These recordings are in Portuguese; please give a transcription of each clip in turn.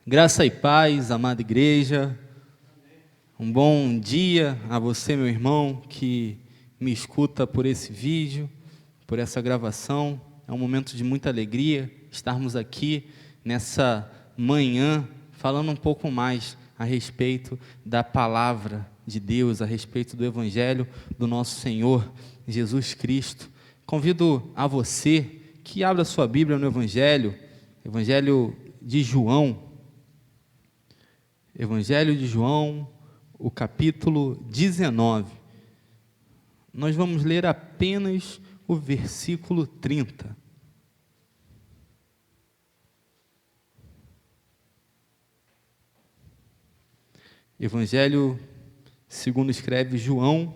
Graça e paz, amada igreja. Um bom dia a você, meu irmão, que me escuta por esse vídeo, por essa gravação. É um momento de muita alegria estarmos aqui nessa manhã falando um pouco mais a respeito da palavra de Deus, a respeito do Evangelho do nosso Senhor Jesus Cristo. Convido a você que abra sua Bíblia no Evangelho de João. Evangelho de João, o capítulo 19. Nós vamos ler apenas o versículo 30. Evangelho segundo escreve João,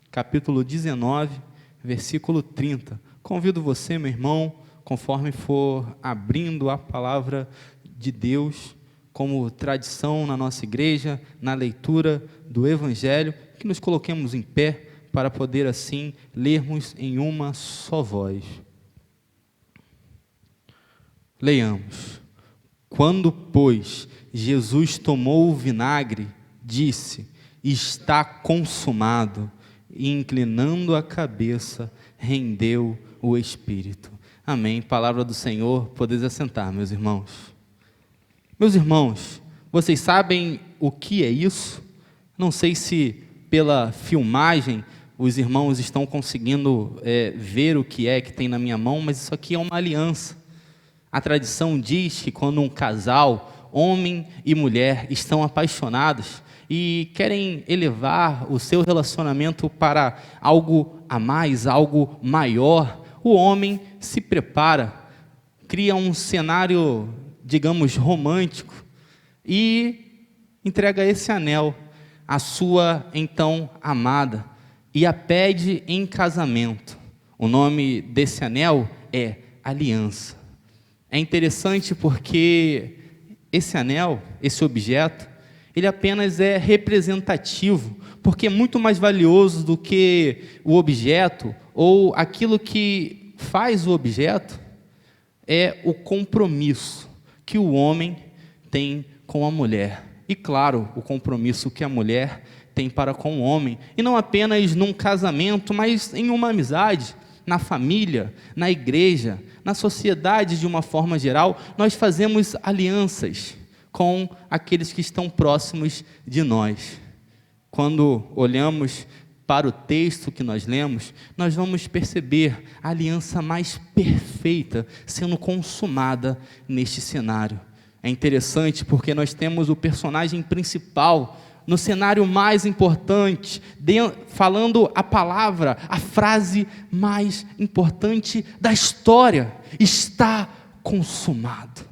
capítulo 19, versículo 30. Convido você, meu irmão, conforme for abrindo a palavra de Deus, como tradição na nossa igreja, na leitura do Evangelho, que nos coloquemos em pé para poder assim lermos em uma só voz. Leiamos. Quando, pois, Jesus tomou o vinagre, disse: está consumado, e inclinando a cabeça, rendeu o Espírito. Amém. Palavra do Senhor, podeis assentar, meus irmãos. Meus irmãos, vocês sabem o que é isso? Não sei se pela filmagem os irmãos estão conseguindo ver o que é que tem na minha mão, mas isso aqui é uma aliança. A tradição diz que quando um casal, homem e mulher, estão apaixonados e querem elevar o seu relacionamento para algo a mais, algo maior, o homem se prepara, cria um cenário, digamos, romântico, e entrega esse anel à sua, então, amada, e a pede em casamento. O nome desse anel é aliança. É interessante porque esse anel, esse objeto, ele apenas é representativo, porque é muito mais valioso do que o objeto, ou aquilo que faz o objeto, é o compromisso que o homem tem com a mulher. E claro, o compromisso que a mulher tem para com o homem. E não apenas num casamento, mas em uma amizade, na família, na igreja, na sociedade de uma forma geral. Nós fazemos alianças com aqueles que estão próximos de nós. Quando olhamos para o texto que nós lemos, nós vamos perceber a aliança mais perfeita sendo consumada neste cenário. É interessante porque nós temos o personagem principal no cenário mais importante, falando a palavra, a frase mais importante da história: está consumado.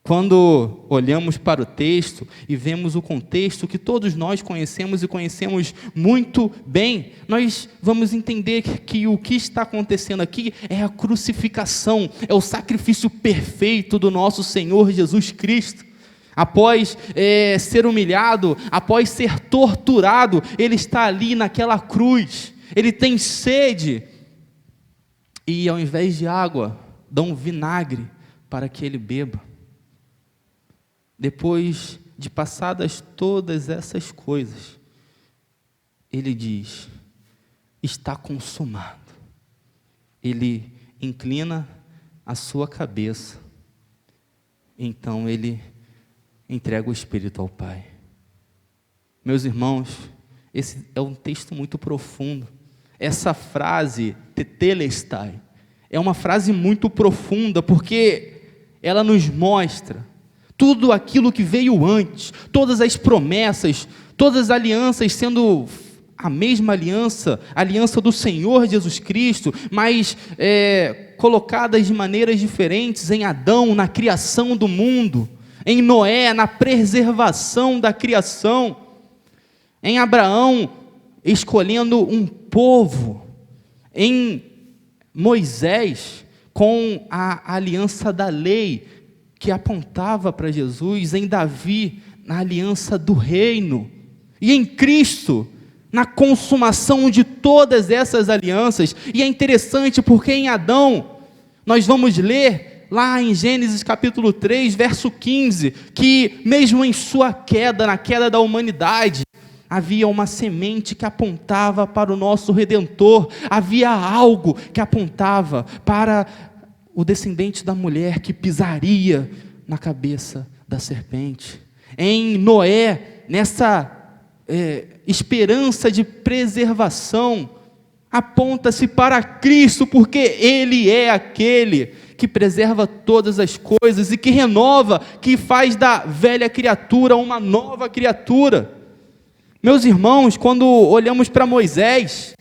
Quando olhamos para o texto e vemos o contexto que todos nós conhecemos e conhecemos muito bem, nós vamos entender que o que está acontecendo aqui é a crucificação, é o sacrifício perfeito do nosso Senhor Jesus Cristo. Após ser humilhado, após ser torturado, Ele está ali naquela cruz, Ele tem sede, e ao invés de água, dão vinagre para que Ele beba. Depois de passadas todas essas coisas, Ele diz: está consumado. Ele inclina a sua cabeça, então Ele entrega o Espírito ao Pai. Meus irmãos, esse é um texto muito profundo. Essa frase, tetelestai, é uma frase muito profunda, porque ela nos mostra tudo aquilo que veio antes, todas as promessas, todas as alianças sendo a mesma aliança, a aliança do Senhor Jesus Cristo, mas colocadas de maneiras diferentes em Adão, na criação do mundo, em Noé, na preservação da criação, em Abraão, escolhendo um povo, em Moisés, com a aliança da lei, que apontava para Jesus, em Davi, na aliança do reino, e em Cristo, na consumação de todas essas alianças. E é interessante porque em Adão, nós vamos ler lá em Gênesis capítulo 3, verso 15, que mesmo em sua queda, na queda da humanidade, havia uma semente que apontava para o nosso Redentor, havia algo que apontava para o descendente da mulher que pisaria na cabeça da serpente. Em Noé, nessa esperança de preservação, aponta-se para Cristo, porque Ele é aquele que preserva todas as coisas e que renova, que faz da velha criatura uma nova criatura. Meus irmãos, quando olhamos para Moisés,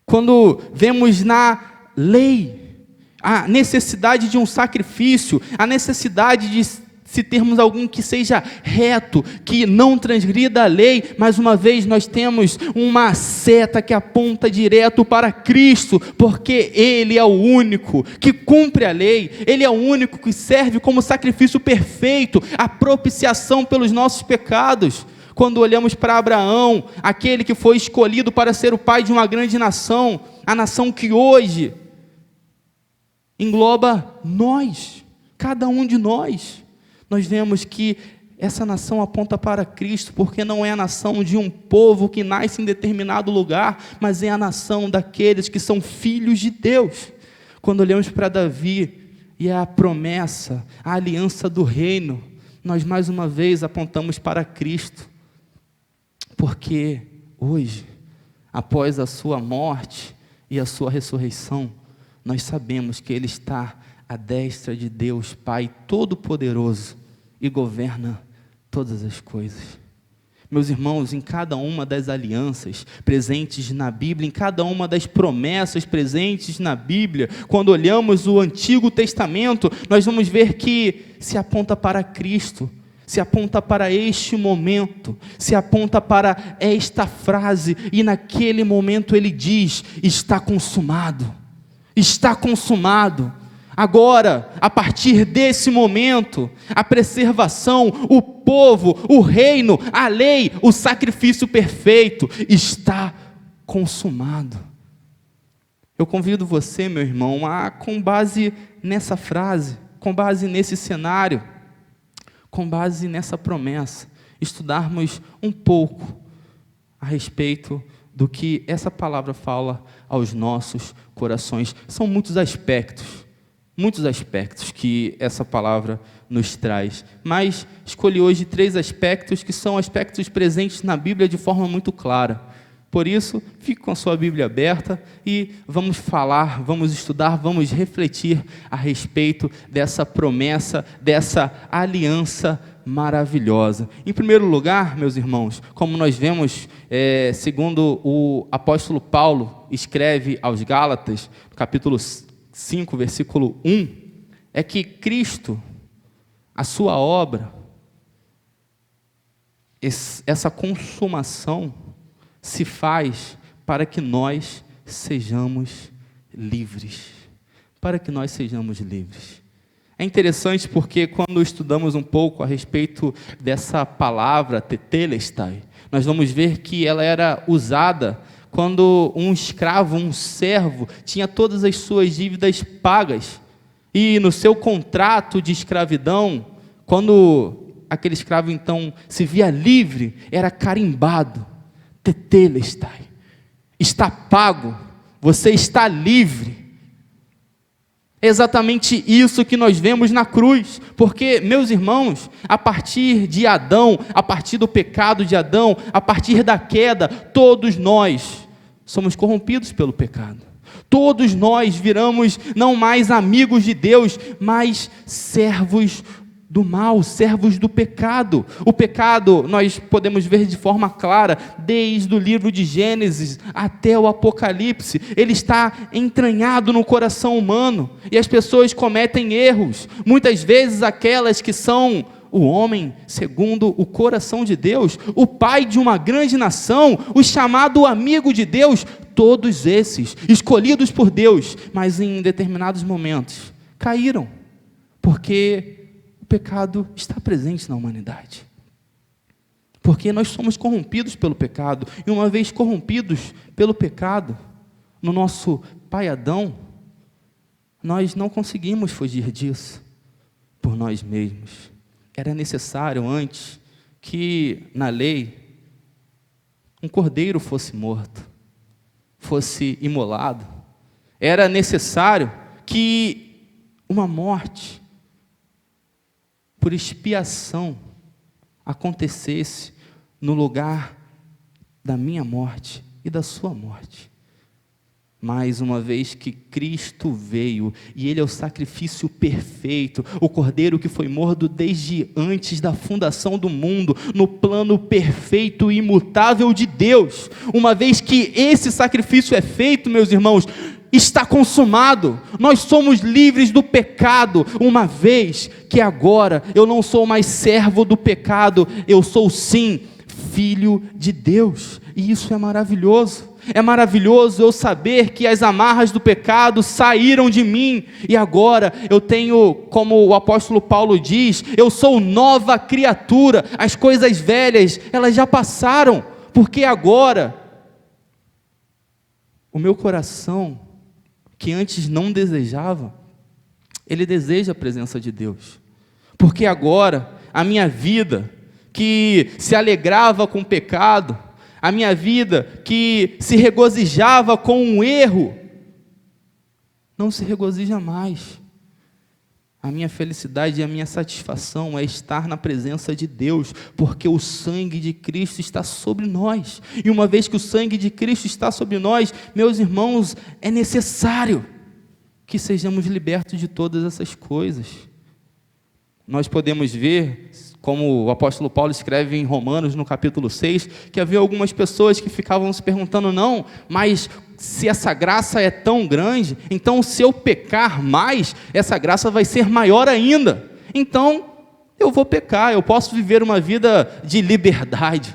quando vemos na lei a necessidade de um sacrifício, a necessidade de se termos alguém que seja reto, que não transgrida a lei, mais uma vez nós temos uma seta que aponta direto para Cristo, porque Ele é o único que cumpre a lei, Ele é o único que serve como sacrifício perfeito, a propiciação pelos nossos pecados. Quando olhamos para Abraão, aquele que foi escolhido para ser o pai de uma grande nação, a nação que hoje engloba nós, cada um de nós, nós vemos que essa nação aponta para Cristo, porque não é a nação de um povo que nasce em determinado lugar, mas é a nação daqueles que são filhos de Deus. Quando olhamos para Davi e a promessa, a aliança do reino, nós mais uma vez apontamos para Cristo, porque hoje, após a sua morte e a sua ressurreição, nós sabemos que Ele está à destra de Deus, Pai Todo-Poderoso, e governa todas as coisas. Meus irmãos, em cada uma das alianças presentes na Bíblia, em cada uma das promessas presentes na Bíblia, quando olhamos o Antigo Testamento, nós vamos ver que se aponta para Cristo, se aponta para este momento, se aponta para esta frase, e naquele momento Ele diz: está consumado, está consumado. Agora, a partir desse momento, a preservação, o povo, o reino, a lei, o sacrifício perfeito está consumado. Eu convido você, meu irmão, a, com base nessa frase, com base nesse cenário, com base nessa promessa, estudarmos um pouco a respeito do que essa palavra fala aos nossos corações. São muitos aspectos que essa palavra nos traz, mas escolhi hoje 3 aspectos que são aspectos presentes na Bíblia de forma muito clara. Por isso, fique com a sua Bíblia aberta e vamos falar, vamos estudar, vamos refletir a respeito dessa promessa, dessa aliança maravilhosa. Em primeiro lugar, meus irmãos, como nós vemos, segundo o apóstolo Paulo escreve aos Gálatas, no capítulo 5, versículo 1, é que Cristo, a sua obra, essa consumação se faz para que nós sejamos livres. Para que nós sejamos livres. É interessante porque quando estudamos um pouco a respeito dessa palavra, tetelestai, nós vamos ver que ela era usada quando um escravo, um servo, tinha todas as suas dívidas pagas, e no seu contrato de escravidão, quando aquele escravo então se via livre, era carimbado, tetelestai, está pago, você está livre. É exatamente isso que nós vemos na cruz, porque, meus irmãos, a partir de Adão, a partir do pecado de Adão, a partir da queda, todos nós somos corrompidos pelo pecado. Todos nós viramos não mais amigos de Deus, mas servos do mal, servos do pecado. O pecado nós podemos ver de forma clara, desde o livro de Gênesis até o Apocalipse. Ele está entranhado no coração humano, e as pessoas cometem erros, muitas vezes aquelas que são o homem segundo o coração de Deus, o pai de uma grande nação, o chamado amigo de Deus, todos esses, escolhidos por Deus, mas em determinados momentos, caíram, porque o pecado está presente na humanidade. Porque nós somos corrompidos pelo pecado, e uma vez corrompidos pelo pecado, no nosso pai Adão, Nós não conseguimos fugir disso por nós mesmos. Era necessário antes que, na lei, um cordeiro fosse morto, fosse imolado. Era necessário que uma morte por expiação acontecesse no lugar da minha morte e da sua morte. Mas uma vez que Cristo veio, e Ele é o sacrifício perfeito, o Cordeiro que foi morto desde antes da fundação do mundo, no plano perfeito e imutável de Deus, uma vez que esse sacrifício é feito, meus irmãos, está consumado, nós somos livres do pecado, uma vez que agora eu não sou mais servo do pecado, eu sou sim filho de Deus, e isso é maravilhoso. É maravilhoso eu saber que as amarras do pecado saíram de mim, e agora eu tenho, como o apóstolo Paulo diz, eu sou nova criatura, as coisas velhas, elas já passaram, porque agora, o meu coração, que antes não desejava, ele deseja a presença de Deus, porque agora, a minha vida, que se alegrava com o pecado, a minha vida que se regozijava com um erro, não se regozija mais. A minha felicidade e a minha satisfação é estar na presença de Deus, porque o sangue de Cristo está sobre nós. E uma vez que o sangue de Cristo está sobre nós, meus irmãos, é necessário que sejamos libertos de todas essas coisas. Nós podemos ver, como o apóstolo Paulo escreve em Romanos, no capítulo 6, que havia algumas pessoas que ficavam se perguntando, não, mas se essa graça é tão grande, então se eu pecar mais, essa graça vai ser maior ainda. Então, eu vou pecar, eu posso viver uma vida de liberdade.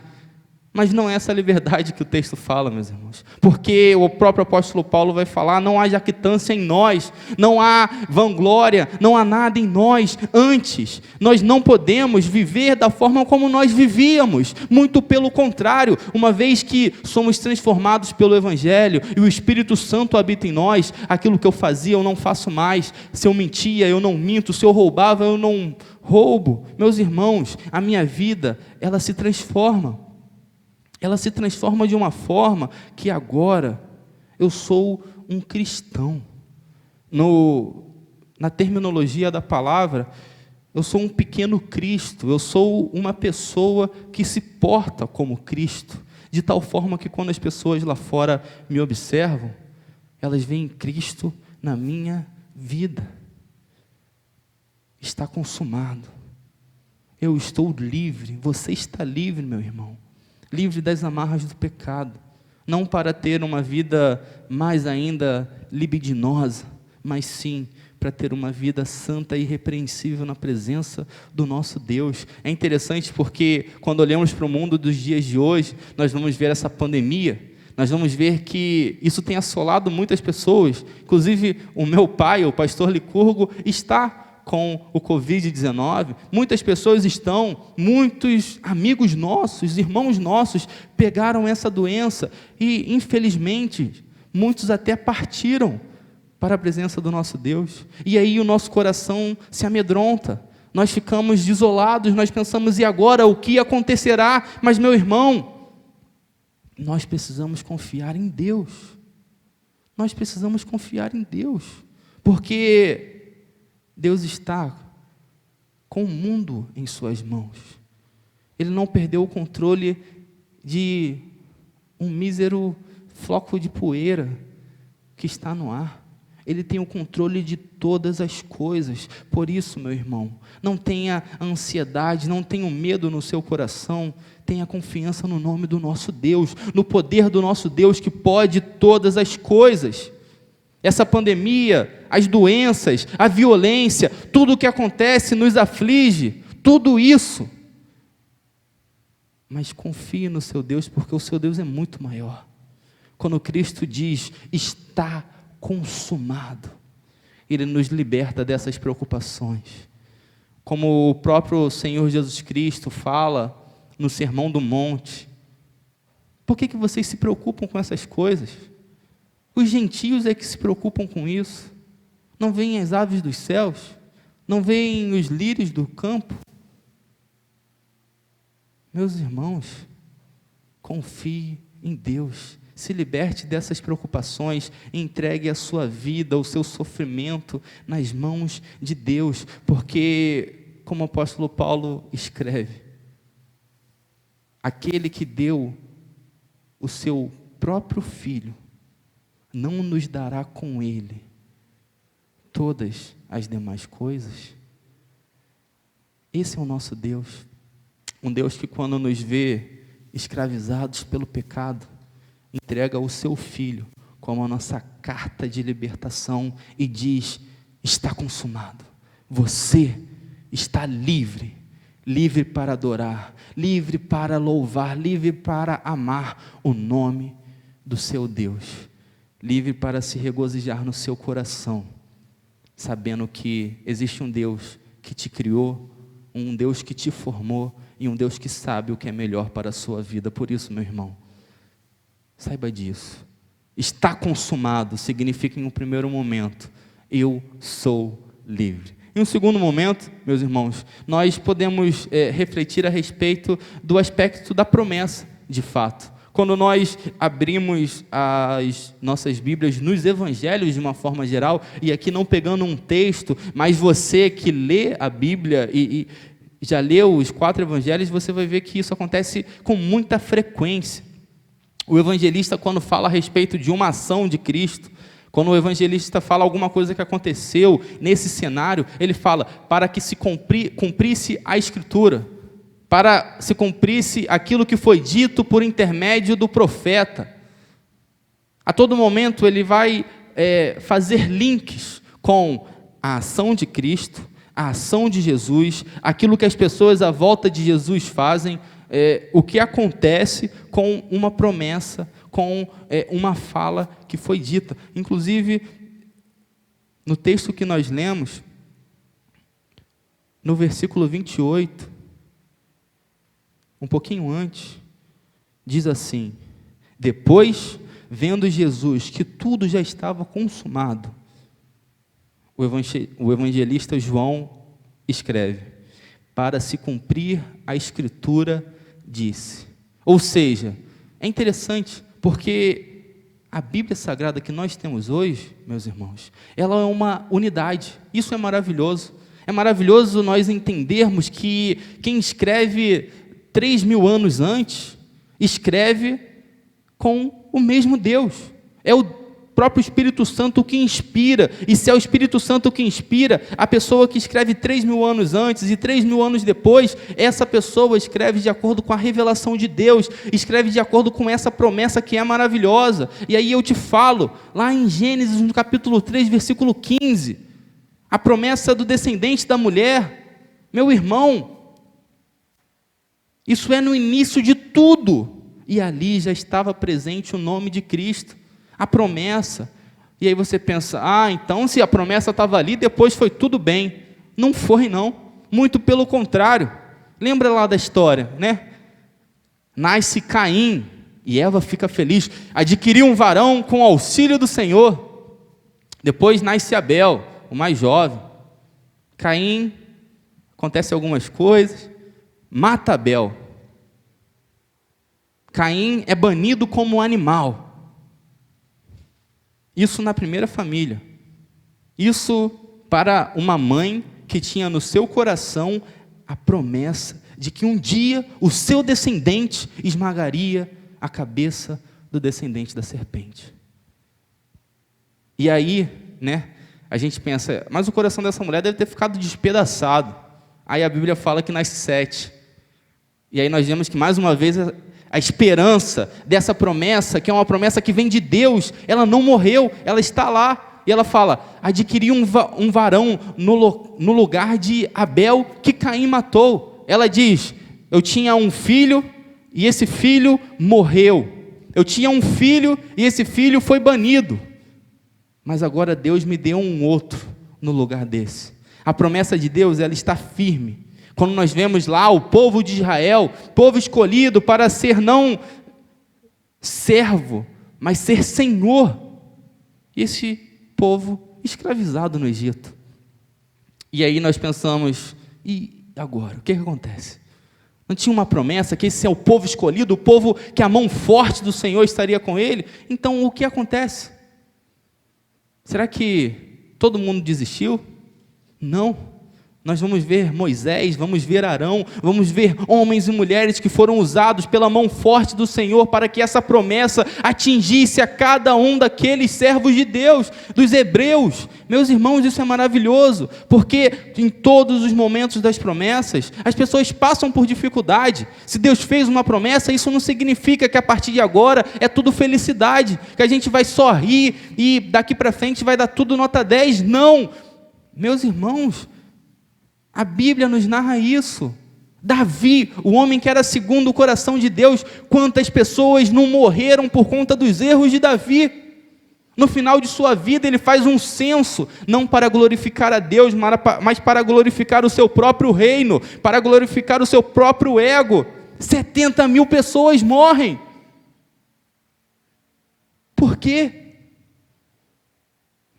Mas não é essa liberdade que o texto fala, meus irmãos. Porque o próprio apóstolo Paulo vai falar, não há jactância em nós, não há vanglória, não há nada em nós. Antes, nós não podemos viver da forma como nós vivíamos. Muito pelo contrário, uma vez que somos transformados pelo Evangelho e o Espírito Santo habita em nós, aquilo que eu fazia eu não faço mais. Se eu mentia, eu não minto. Se eu roubava, eu não roubo. Meus irmãos, a minha vida, ela se transforma. Ela se transforma de uma forma que agora eu sou um cristão. Na terminologia da palavra, eu sou um pequeno Cristo, eu sou uma pessoa que se porta como Cristo, de tal forma que quando as pessoas lá fora me observam, elas veem Cristo na minha vida. Está consumado. Eu estou livre, você está livre, meu irmão. Livre das amarras do pecado, não para ter uma vida mais ainda libidinosa, mas sim para ter uma vida santa e irrepreensível na presença do nosso Deus. É interessante porque quando olhamos para o mundo dos dias de hoje, nós vamos ver essa pandemia, nós vamos ver que isso tem assolado muitas pessoas, inclusive o meu pai, o pastor Licurgo, está com o Covid-19, muitas pessoas muitos amigos nossos, irmãos nossos, pegaram essa doença e, infelizmente, muitos até partiram para a presença do nosso Deus. E aí o nosso coração se amedronta, nós ficamos desolados, nós pensamos, e agora o que acontecerá? Mas, meu irmão, nós precisamos confiar em Deus. Nós precisamos confiar em Deus, porque Deus está com o mundo em suas mãos. Ele não perdeu o controle de um mísero floco de poeira que está no ar. Ele tem o controle de todas as coisas. Por isso, meu irmão, não tenha ansiedade, não tenha medo no seu coração. Tenha confiança no nome do nosso Deus, no poder do nosso Deus que pode todas as coisas. Essa pandemia, as doenças, a violência, tudo o que acontece nos aflige, tudo isso. Mas confie no seu Deus, porque o seu Deus é muito maior. Quando Cristo diz, está consumado, Ele nos liberta dessas preocupações. Como o próprio Senhor Jesus Cristo fala no Sermão do Monte, por que vocês se preocupam com essas coisas? Os gentios é que se preocupam com isso. Não veem as aves dos céus? Não veem os lírios do campo? Meus irmãos, confie em Deus. Se liberte dessas preocupações, entregue a sua vida, o seu sofrimento nas mãos de Deus, porque, como o apóstolo Paulo escreve, aquele que deu o seu próprio Filho, não nos dará com Ele todas as demais coisas? Esse é o nosso Deus, um Deus que, quando nos vê escravizados pelo pecado, entrega o seu Filho como a nossa carta de libertação e diz: está consumado, você está livre, livre para adorar, livre para louvar, livre para amar o nome do seu Deus, livre para se regozijar no seu coração, sabendo que existe um Deus que te criou, um Deus que te formou e um Deus que sabe o que é melhor para a sua vida. Por isso, meu irmão, saiba disso. Está consumado significa, em um primeiro momento, eu sou livre. Em um segundo momento, meus irmãos, nós podemos refletir a respeito do aspecto da promessa, de fato. Quando nós abrimos as nossas Bíblias nos Evangelhos de uma forma geral, e aqui não pegando um texto, mas você que lê a Bíblia e já leu os 4 Evangelhos, você vai ver que isso acontece com muita frequência. O evangelista, quando fala a respeito de uma ação de Cristo, quando o evangelista fala alguma coisa que aconteceu nesse cenário, ele fala para que se cumprisse a Escritura, para se cumprisse aquilo que foi dito por intermédio do profeta. A todo momento ele vai fazer links com a ação de Cristo, a ação de Jesus, aquilo que as pessoas à volta de Jesus fazem, o que acontece com uma promessa, com uma fala que foi dita. Inclusive, no texto que nós lemos, no versículo 28, um pouquinho antes, diz assim: depois, vendo Jesus que tudo já estava consumado, o evangelista João escreve: para se cumprir a Escritura, disse. Ou seja, é interessante, porque a Bíblia Sagrada que nós temos hoje, meus irmãos, ela é uma unidade. Isso é maravilhoso. É maravilhoso nós entendermos que quem escreve 3.000 anos antes, escreve com o mesmo Deus. É o próprio Espírito Santo que inspira, e se é o Espírito Santo que inspira, a pessoa que escreve 3.000 anos antes e 3.000 anos depois, essa pessoa escreve de acordo com a revelação de Deus, escreve de acordo com essa promessa que é maravilhosa. E aí eu te falo, lá em Gênesis, no capítulo 3, versículo 15, a promessa do descendente da mulher. Meu irmão, isso é no início de tudo, e ali já estava presente o nome de Cristo, a promessa. E aí você pensa: então se a promessa estava ali, depois foi tudo bem. Não foi, não. Muito pelo contrário. Lembra lá da história, né? Nasce Caim, e Eva fica feliz, adquiriu um varão com o auxílio do Senhor. Depois nasce Abel, o mais jovem. Caim, acontece algumas coisas, mata Abel. Caim é banido como animal. Isso na primeira família. Isso para uma mãe que tinha no seu coração a promessa de que um dia o seu descendente esmagaria a cabeça do descendente da serpente. E aí, né, a gente pensa: mas o coração dessa mulher deve ter ficado despedaçado. Aí a Bíblia fala que nasce 7. E aí nós vemos que, mais uma vez, a esperança dessa promessa, que é uma promessa que vem de Deus, ela não morreu, ela está lá. E ela fala: adquiri um varão no lugar de Abel, que Caim matou. Ela diz: eu tinha um filho, e esse filho morreu. Eu tinha um filho, e esse filho foi banido. Mas agora Deus me deu um outro no lugar desse. A promessa de Deus, ela está firme. Quando nós vemos lá o povo de Israel, povo escolhido para ser não servo, mas ser senhor. E esse povo escravizado no Egito. E aí nós pensamos, e agora? O que acontece? Não tinha uma promessa que esse é o povo escolhido, o povo que a mão forte do Senhor estaria com ele? Então o que acontece? Será que todo mundo desistiu? Não. Nós vamos ver Moisés, vamos ver Arão, vamos ver homens e mulheres que foram usados pela mão forte do Senhor para que essa promessa atingisse a cada um daqueles servos de Deus, dos hebreus. Meus irmãos, isso é maravilhoso, porque em todos os momentos das promessas, as pessoas passam por dificuldade. Se Deus fez uma promessa, isso não significa que a partir de agora é tudo felicidade, que a gente vai só rir e daqui para frente vai dar tudo nota 10. Não, meus irmãos, a Bíblia nos narra isso. Davi, o homem que era segundo o coração de Deus, quantas pessoas não morreram por conta dos erros de Davi? No final de sua vida ele faz um censo, não para glorificar a Deus, mas para glorificar o seu próprio reino, para glorificar o seu próprio ego. 70 mil pessoas morrem. Por quê?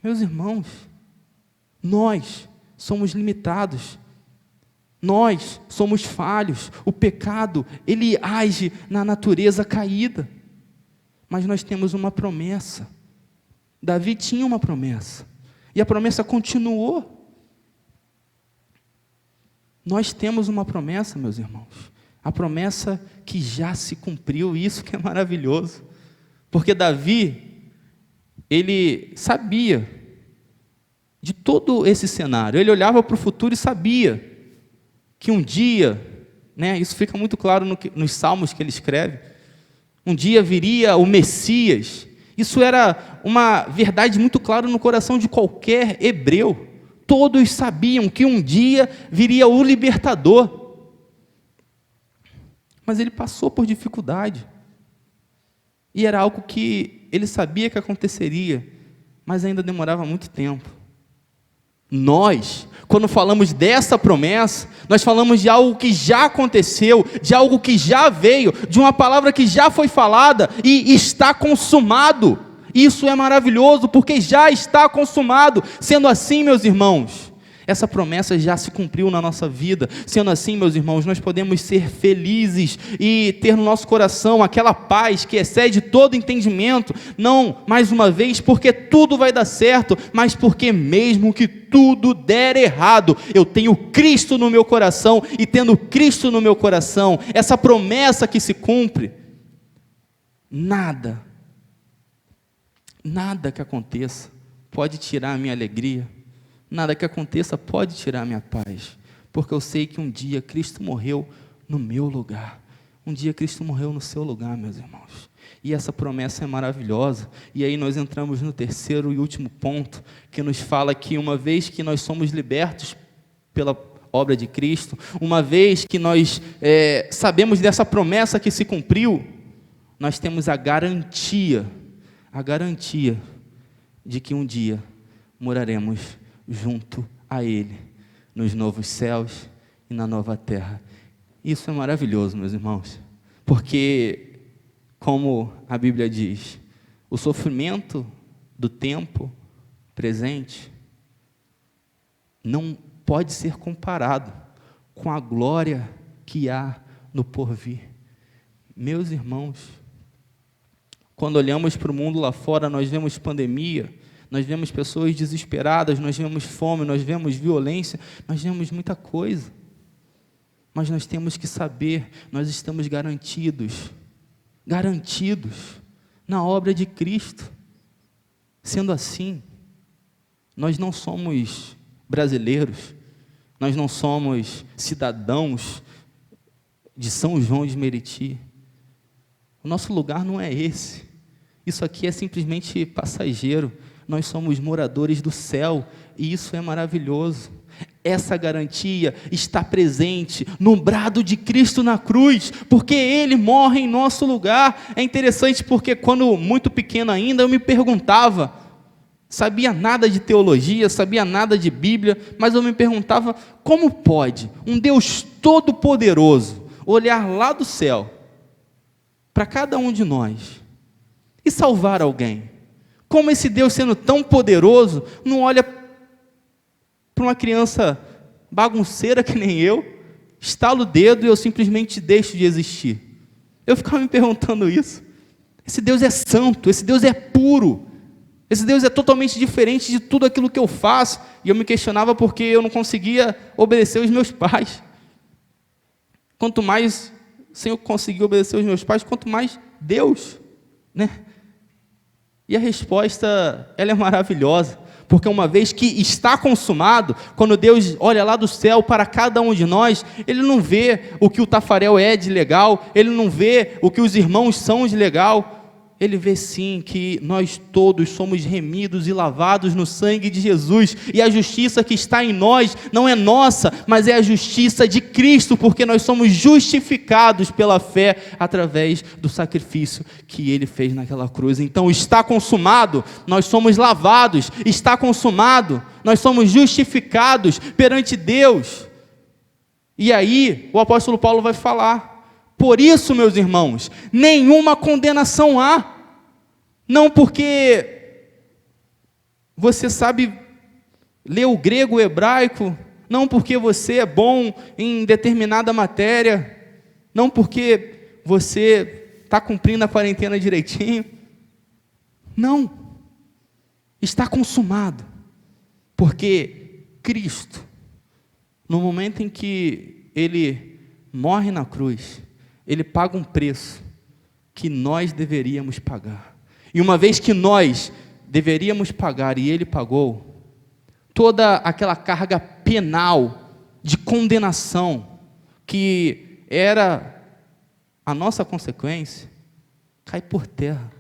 Meus irmãos, nós somos limitados. Nós somos falhos, o pecado, ele age na natureza caída, mas nós temos uma promessa. Davi tinha uma promessa, e a promessa continuou. Nós temos uma promessa, meus irmãos, a promessa que já se cumpriu, isso que é maravilhoso, porque Davi, ele sabia de todo esse cenário, ele olhava para o futuro e sabia que um dia, isso fica muito claro nos salmos que ele escreve, um dia viria o Messias. Isso era uma verdade muito clara no coração de qualquer hebreu. Todos sabiam que um dia viria o libertador. Mas ele passou por dificuldade. E era algo que ele sabia que aconteceria, mas ainda demorava muito tempo. Nós, quando falamos dessa promessa, nós falamos de algo que já aconteceu, de algo que já veio, de uma palavra que já foi falada e está consumado. Isso é maravilhoso, porque já está consumado. Sendo assim, meus irmãos, essa promessa já se cumpriu na nossa vida. Sendo assim, meus irmãos, nós podemos ser felizes e ter no nosso coração aquela paz que excede todo entendimento, não, mais uma vez, porque tudo vai dar certo, mas porque mesmo que tudo der errado, eu tenho Cristo no meu coração, e tendo Cristo no meu coração, essa promessa que se cumpre, nada que aconteça pode tirar a minha alegria, nada que aconteça pode tirar a minha paz, porque eu sei que um dia Cristo morreu no meu lugar, um dia Cristo morreu no seu lugar, meus irmãos, e essa promessa é maravilhosa. E aí nós entramos no terceiro e último ponto, que nos fala que uma vez que nós somos libertos pela obra de Cristo, uma vez que nós sabemos dessa promessa que se cumpriu, nós temos a garantia de que um dia moraremos junto a Ele, nos novos céus e na nova terra. Isso é maravilhoso, meus irmãos, porque, como a Bíblia diz, o sofrimento do tempo presente não pode ser comparado com a glória que há no porvir. Meus irmãos, quando olhamos para o mundo lá fora, nós vemos pandemia, nós vemos pessoas desesperadas, nós vemos fome, nós vemos violência, nós vemos muita coisa. Mas nós temos que saber, nós estamos garantidos na obra de Cristo. Sendo assim, nós não somos brasileiros, nós não somos cidadãos de São João de Meriti. O nosso lugar não é esse. Isso aqui é simplesmente passageiro. Nós somos moradores do céu, e isso é maravilhoso. Essa garantia está presente no brado de Cristo na cruz, porque Ele morre em nosso lugar. É interessante porque quando muito pequeno ainda, eu me perguntava, sabia nada de teologia, sabia nada de Bíblia, mas eu me perguntava, como pode um Deus todo-poderoso olhar lá do céu para cada um de nós e salvar alguém? Como esse Deus, sendo tão poderoso, não olha para uma criança bagunceira que nem eu, estala o dedo e eu simplesmente deixo de existir? Eu ficava me perguntando isso. Esse Deus é santo, esse Deus é puro, esse Deus é totalmente diferente de tudo aquilo que eu faço. E eu me questionava porque eu não conseguia obedecer os meus pais. Quanto mais sem eu conseguir obedecer os meus pais, quanto mais Deus, né? E a resposta, ela é maravilhosa, porque uma vez que está consumado, quando Deus olha lá do céu para cada um de nós, Ele não vê o que o Tafarel é de legal, Ele não vê o que os irmãos são de legal, Ele vê sim que nós todos somos remidos e lavados no sangue de Jesus, e a justiça que está em nós não é nossa, mas é a justiça de Cristo, porque nós somos justificados pela fé, através do sacrifício que Ele fez naquela cruz. Então está consumado, nós somos lavados, está consumado, nós somos justificados perante Deus. E aí o apóstolo Paulo vai falar: por isso, meus irmãos, nenhuma condenação há. Não porque você sabe ler o grego, o hebraico, não porque você é bom em determinada matéria, não porque você está cumprindo a quarentena direitinho. Não. Está consumado. Porque Cristo, no momento em que Ele morre na cruz, Ele paga um preço que nós deveríamos pagar. E uma vez que nós deveríamos pagar e Ele pagou, toda aquela carga penal de condenação que era a nossa consequência, cai por terra.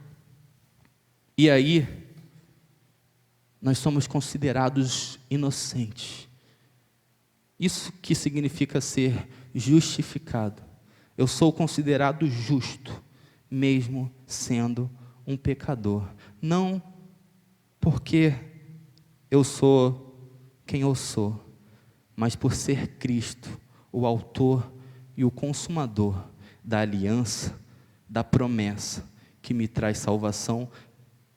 E aí, nós somos considerados inocentes. Isso que significa ser justificado. Eu sou considerado justo, mesmo sendo um pecador. Não porque eu sou quem eu sou, mas por ser Cristo, o autor e o consumador da aliança, da promessa que me traz salvação.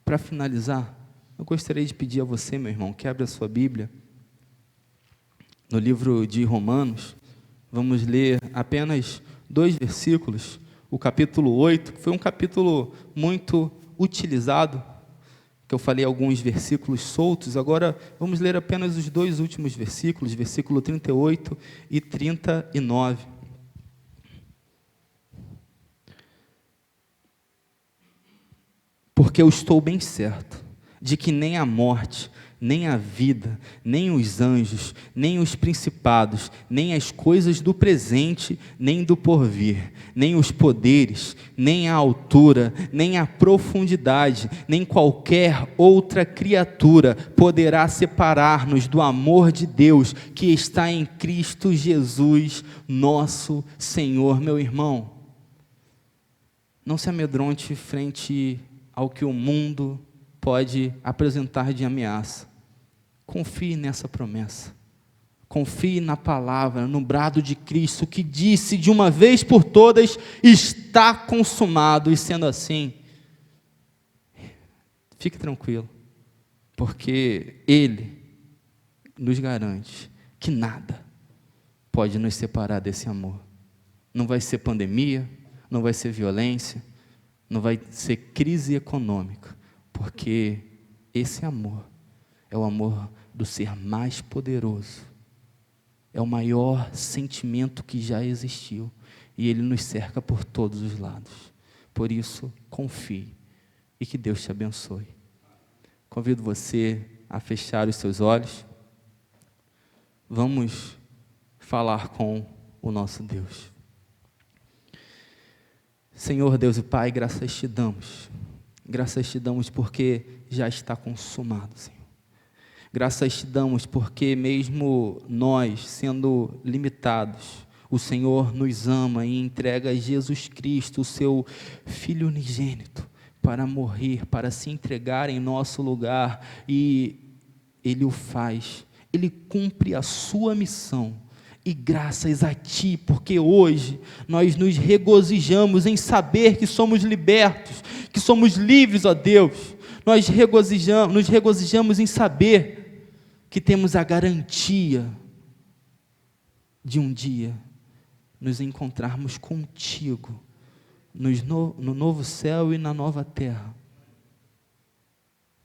Para finalizar, eu gostaria de pedir a você, meu irmão, que abra a sua Bíblia no livro de Romanos. Vamos ler apenas 2 versículos, o capítulo 8, que foi um capítulo muito utilizado, que eu falei alguns versículos soltos. Agora vamos ler apenas os 2 últimos versículos, versículo 38 e 39. Porque eu estou bem certo de que nem a morte, nem a vida, nem os anjos, nem os principados, nem as coisas do presente, nem do porvir, nem os poderes, nem a altura, nem a profundidade, nem qualquer outra criatura poderá separar-nos do amor de Deus que está em Cristo Jesus, nosso Senhor. Meu irmão, não se amedronte frente ao que o mundo pode apresentar de ameaça. Confie nessa promessa. Confie na palavra, no brado de Cristo, que disse de uma vez por todas: está consumado. E sendo assim, fique tranquilo, porque Ele nos garante que nada pode nos separar desse amor. Não vai ser pandemia, não vai ser violência, não vai ser crise econômica, porque esse amor é o amor do ser mais poderoso, é o maior sentimento que já existiu, e ele nos cerca por todos os lados. Por isso, confie, e que Deus te abençoe. Convido você a fechar os seus olhos. Vamos falar com o nosso Deus. Senhor Deus e Pai, graças te damos. Graças te damos porque já está consumado, Senhor. Graças te damos porque mesmo nós, sendo limitados, o Senhor nos ama e entrega a Jesus Cristo, o seu Filho unigênito, para morrer, para se entregar em nosso lugar. E Ele o faz, Ele cumpre a sua missão. E graças a Ti, porque hoje nós nos regozijamos em saber que somos libertos, que somos livres, ó Deus. Nós nos regozijamos em saber que temos a garantia de um dia nos encontrarmos contigo no novo céu e na nova terra,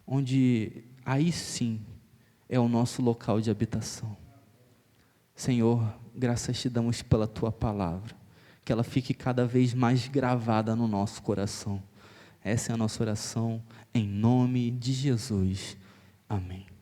onde aí sim é o nosso local de habitação. Senhor, graças te damos pela tua palavra, que ela fique cada vez mais gravada no nosso coração. Essa é a nossa oração, em nome de Jesus. Amém.